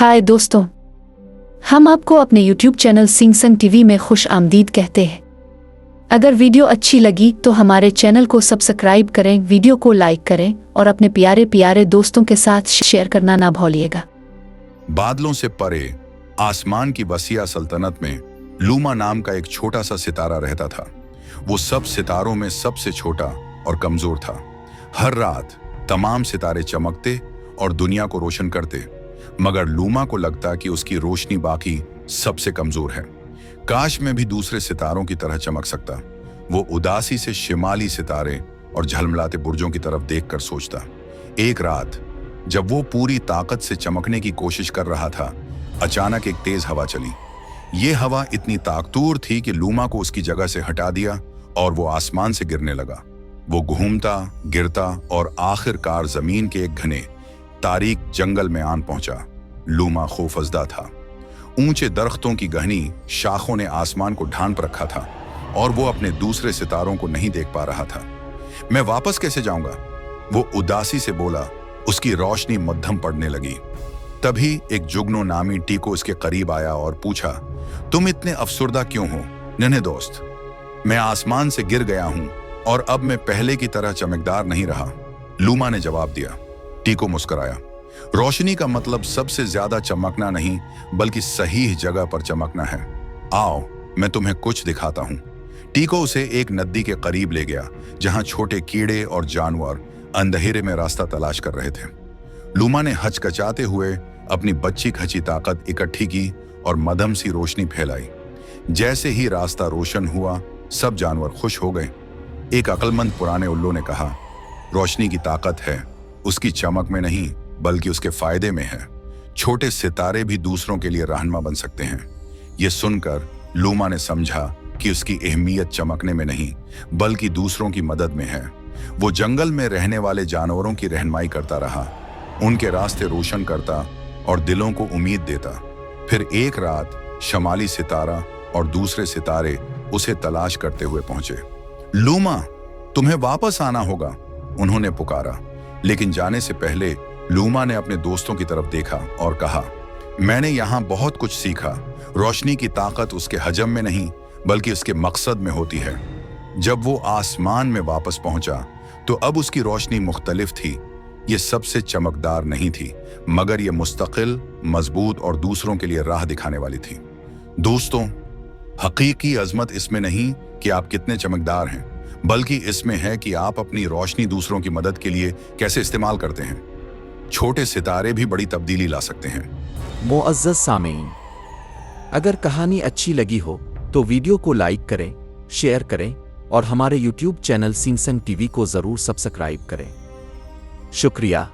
हाय दोस्तों, हम आपको अपने YouTube चैनल सिंग संग टीवी में खुश आमदीद कहते हैं। अगर वीडियो अच्छी लगी तो हमारे चैनल को सब्सक्राइब करें, वीडियो को लाइक करें और अपने प्यारे प्यारे दोस्तों के साथ शेयर करना ना भूलिएगा। बादलों से परे आसमान की वसीआ सल्तनत में लूमा नाम का एक छोटा सा सितारा रहता था। वो सब सितारों में सबसे छोटा और कमजोर था। हर रात तमाम सितारे चमकते और दुनिया को रोशन करते, मगर लूमा को लगता कि उसकी रोशनी बाकी सबसे कमजोर है। काश मैं भी दूसरे सितारों की तरह चमक सकता। वो उदासी से शिमाली सितारे और झलमलाते बुर्जों की तरफ देखकर सोचता। एक रात जब वो पूरी ताकत से चमकने की कोशिश कर रहा था, अचानक एक तेज हवा चली। ये हवा इतनी ताकतवर थी कि लूमा को उसकी जगह से हटा दिया और वो आसमान से गिरने लगा। वो घूमता, गिरता और आखिरकार जमीन के एक घने तारीक जंगल में आन पहुंचा। लूमा खौफजदा था। ऊंचे दरख्तों की गहनी शाखों ने आसमान को ढांप रखा था और वो अपने दूसरे सितारों को नहीं देख पा रहा था। मैं वापस कैसे जाऊंगा? वो उदासी से बोला। उसकी रोशनी मध्यम पड़ने लगी। तभी एक जुगनू नामी टीको उसके करीब आया और पूछा, तुम इतने अफसुर्दा क्यों हो नन्हे दोस्त? मैं आसमान से गिर गया हूं और अब मैं पहले की तरह चमकदार नहीं रहा। लूमा ने जवाब दिया। टीको मुस्कुराया। रोशनी का मतलब सबसे ज्यादा चमकना नहीं, बल्कि सही जगह पर चमकना है। आओ, मैं तुम्हें कुछ दिखाता हूं। टीको उसे एक नदी के करीब ले गया, जहां छोटे कीड़े और जानवर अंधेरे में रास्ता तलाश कर रहे थे। लूमा ने हचकचाते हुए अपनी बच्ची खची ताकत इकट्ठी की और मध्यम सी रोशनी फैलाई। जैसे ही रास्ता रोशन हुआ, सब जानवर खुश हो गए। एक अक्लमंद पुराने उल्लू ने कहा, रोशनी की ताकत है उसकी चमक में नहीं, बल्कि उसके फायदे में है। छोटे सितारे भी दूसरों के लिए रहनुमा बन सकते हैं। ये सुनकर लूमा ने समझा कि उसकी अहमियत चमकने में नहीं, बल्कि दूसरों की मदद में है। वो जंगल में रहने वाले जानवरों की रहनुमाई करता रहा, उनके रास्ते रोशन करता और दिलों को उम्मीद देता। फिर एक रात शमाली सितारा और दूसरे सितारे उसे तलाश करते हुए पहुंचे। लूमा, तुम्हें वापस आना होगा, उन्होंने पुकारा। लेकिन जाने से पहले लूमा ने अपने दोस्तों की तरफ देखा और कहा, मैंने यहां बहुत कुछ सीखा। रोशनी की ताकत उसके हजम में नहीं, बल्कि उसके मकसद में होती है। जब वो आसमान में वापस पहुंचा तो अब उसकी रोशनी मुख्तलिफ थी। ये सबसे चमकदार नहीं थी, मगर ये मुस्तकिल, मजबूत और दूसरों के लिए राह दिखाने वाली थी। दोस्तों, हकीकी अजमत इसमें नहीं कि आप कितने चमकदार हैं, बल्कि इसमें है कि आप अपनी रोशनी दूसरों की मदद के लिए कैसे इस्तेमाल करते हैं। छोटे सितारे भी बड़ी तब्दीली ला सकते हैं। मुअज़्ज़ज़ सामीन, अगर कहानी अच्छी लगी हो तो वीडियो को लाइक करें, शेयर करें और हमारे YouTube चैनल सिंग संग टीवी को जरूर सब्सक्राइब करें। शुक्रिया।